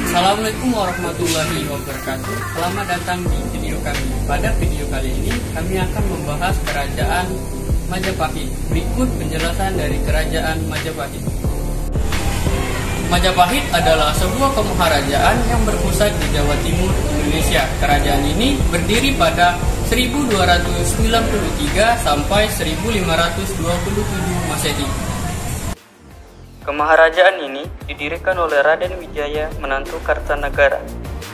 Assalamualaikum warahmatullahi wabarakatuh. Selamat datang di video kami. Pada video kali ini kami akan membahas kerajaan Majapahit. Berikut penjelasan dari kerajaan Majapahit. Majapahit adalah sebuah kemaharajaan yang berpusat di Jawa Timur, Indonesia. Kerajaan ini berdiri pada 1293 sampai 1527 Masehi. Kemaharajaan ini didirikan oleh Raden Wijaya, menantu Kartanagara,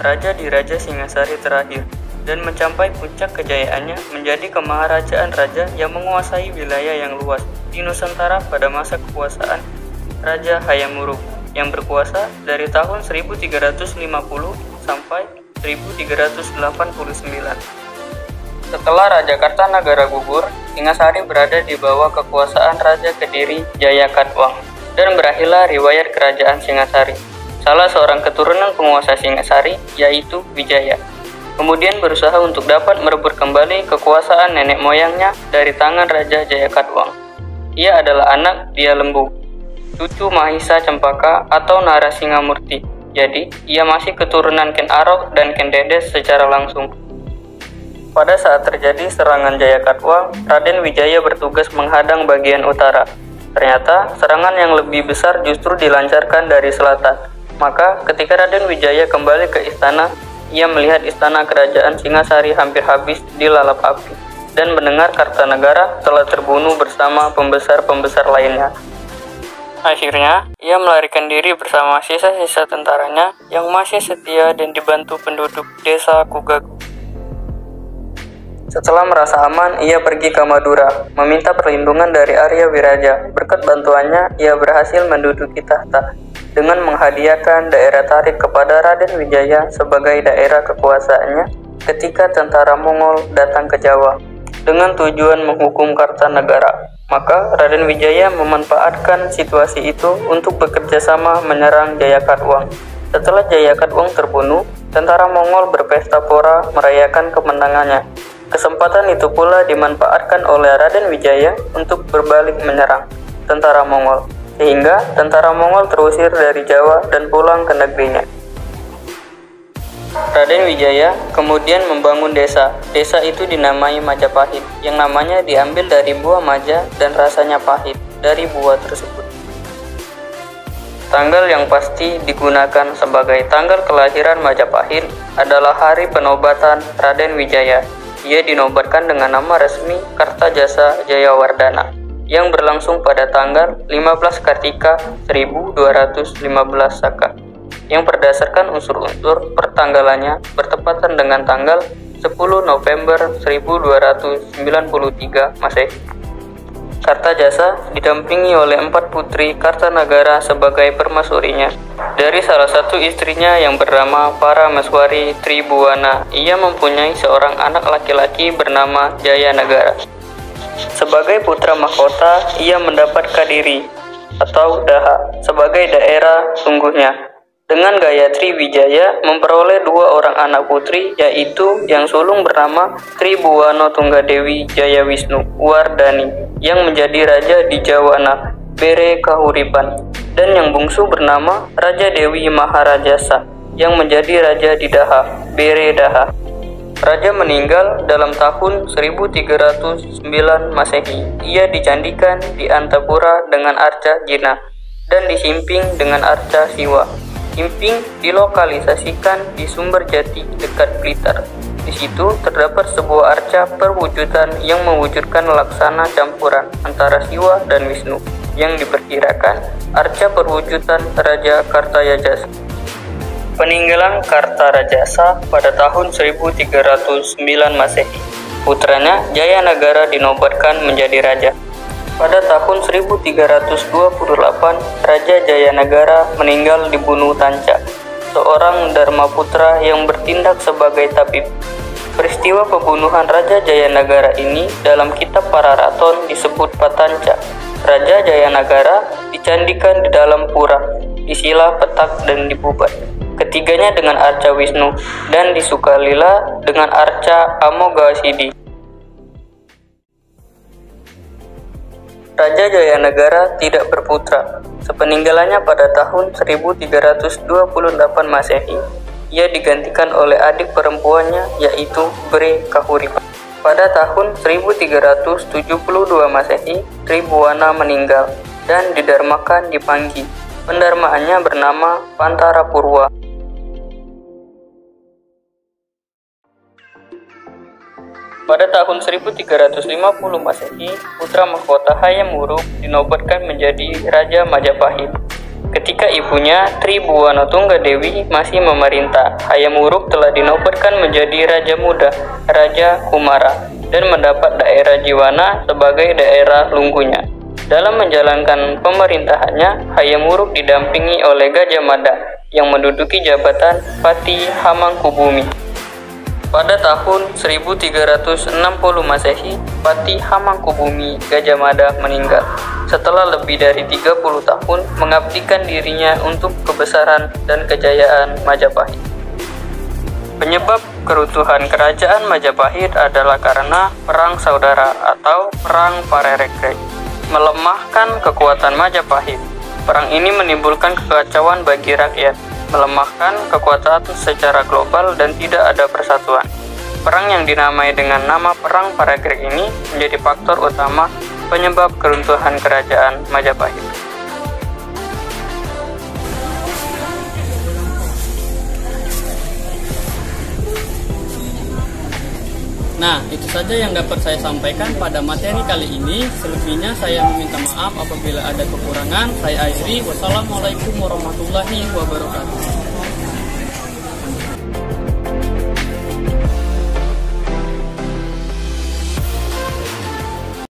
raja di Raja Singasari terakhir, dan mencapai puncak kejayaannya menjadi kemaharajaan raja yang menguasai wilayah yang luas di Nusantara pada masa kekuasaan Raja Hayam Wuruk yang berkuasa dari tahun 1350 sampai 1389. Setelah Raja Kartanagara gugur, Singasari berada di bawah kekuasaan Raja Kediri Jayakatwang dan berakhirlah riwayat kerajaan Singasari. Salah seorang keturunan penguasa Singasari yaitu Wijaya kemudian berusaha untuk dapat merebut kembali kekuasaan nenek moyangnya dari tangan Raja Jayakatwang. Ia adalah anak Dia Lembu, cucu Mahisa Cempaka atau Narasingamurti. Jadi, ia masih keturunan Ken Arok dan Ken Dedes secara langsung. Pada saat terjadi serangan Jayakatwang, Raden Wijaya bertugas menghadang bagian utara. Ternyata, serangan yang lebih besar justru dilancarkan dari selatan. Maka, ketika Raden Wijaya kembali ke istana, ia melihat istana kerajaan Singasari hampir habis dilalap api dan mendengar Kartanagara telah terbunuh bersama pembesar-pembesar lainnya. Akhirnya, ia melarikan diri bersama sisa-sisa tentaranya yang masih setia dan dibantu penduduk desa Kugagu. Setelah merasa aman, ia pergi ke Madura, meminta perlindungan dari Arya Wiraja. Berkat bantuannya, ia berhasil menduduki tahta dengan menghadiahkan daerah Tarik kepada Raden Wijaya sebagai daerah kekuasaannya ketika tentara Mongol datang ke Jawa dengan tujuan menghukum Kartanagara. Maka Raden Wijaya memanfaatkan situasi itu untuk bekerja sama menyerang Jayakatwang. Setelah Jayakatwang terbunuh, tentara Mongol berpesta pora merayakan kemenangannya. Kesempatan itu pula dimanfaatkan oleh Raden Wijaya untuk berbalik menyerang tentara Mongol, sehingga tentara Mongol terusir dari Jawa dan pulang ke negerinya. Raden Wijaya kemudian membangun desa. Desa itu dinamai Majapahit, yang namanya diambil dari buah maja dan rasanya pahit dari buah tersebut. Tanggal yang pasti digunakan sebagai tanggal kelahiran Majapahit adalah hari penobatan Raden Wijaya. Ia dinobatkan dengan nama resmi Kartajasa Jayawardana yang berlangsung pada tanggal 15 Kartika 1215 Saka yang berdasarkan unsur-unsur pertanggalannya bertepatan dengan tanggal 10 November 1293 Masehi. Kartajasa didampingi oleh 4 putri Kartanagara sebagai permaisurinya. Dari salah satu istrinya yang bernama Parameswari Tribuana, ia mempunyai seorang anak laki-laki bernama Jayanagara. Sebagai putra mahkota, ia mendapat Kadiri atau Daha sebagai daerah sungguhnya. Dengan Gayatri Wijaya memperoleh 2 orang anak putri, yaitu yang sulung bernama Tribuana Tunggadewi Jayawisnu Wardani yang menjadi raja di Jawana Bere Kahuripan, dan yang bungsu bernama Raja Dewi Maharajasa yang menjadi raja di Daha Bere Daha. Raja meninggal dalam tahun 1309 Masehi. Ia dicandikan di Antapura dengan arca Jina dan disimping dengan arca Siwa. Simping dilokalisasikan di Sumberjati dekat Blitar. Di situ terdapat sebuah arca perwujudan yang mewujudkan laksana campuran antara Siwa dan Wisnu yang diperkirakan arca perwujudan Raja Kartajasa. Peninggalan Kartarajasa pada tahun 1309 Masehi. Putranya Jayanagara dinobatkan menjadi raja. Pada tahun 1328, Raja Jayanagara meninggal dibunuh Tanca, seorang Dharmaputra yang bertindak sebagai tabib. Peristiwa pembunuhan Raja Jayanagara ini dalam kitab Pararaton disebut Patanca. Raja Jayanagara dicandikan di dalam pura, disilah petak dan dibubat. Ketiganya dengan arca Wisnu dan di Sukalila dengan arca Amoghasiddhi. Raja Jayanagara tidak berputra. Sepeninggalannya pada tahun 1328 Masehi, ia digantikan oleh adik perempuannya yaitu Bre Kahuripan. Pada tahun 1372 Masehi, Tribuana meninggal dan didarmakan di Panggi. Pendarmaannya bernama Pantara Purwa. Pada tahun 1350 Masehi, putra mahkota Hayam Wuruk dinobatkan menjadi Raja Majapahit. Ketika ibunya Tribuana Tunggadewi masih memerintah, Hayam Wuruk telah dinobatkan menjadi Raja Muda, Raja Kumara, dan mendapat daerah Jiwana sebagai daerah lunggunya. Dalam menjalankan pemerintahannya, Hayam Wuruk didampingi oleh Gajah Mada yang menduduki jabatan Pati Hamangkubumi. Pada tahun 1360 Masehi, Pati Hamangkubumi Gajah Mada meninggal setelah lebih dari 30 tahun mengabdikan dirinya untuk kebesaran dan kejayaan Majapahit. Penyebab keruntuhan kerajaan Majapahit adalah karena Perang Saudara atau Perang Parerekre, melemahkan kekuatan Majapahit. Perang ini menimbulkan kekacauan bagi rakyat, melemahkan kekuatan secara global dan tidak ada persatuan. Perang yang dinamai dengan nama Perang Parekrek ini menjadi faktor utama penyebab keruntuhan kerajaan Majapahit. Nah, itu saja yang dapat saya sampaikan pada materi kali ini. Selebihnya saya meminta maaf apabila ada kekurangan. Saya akhiri. Wassalamualaikum warahmatullahi wabarakatuh.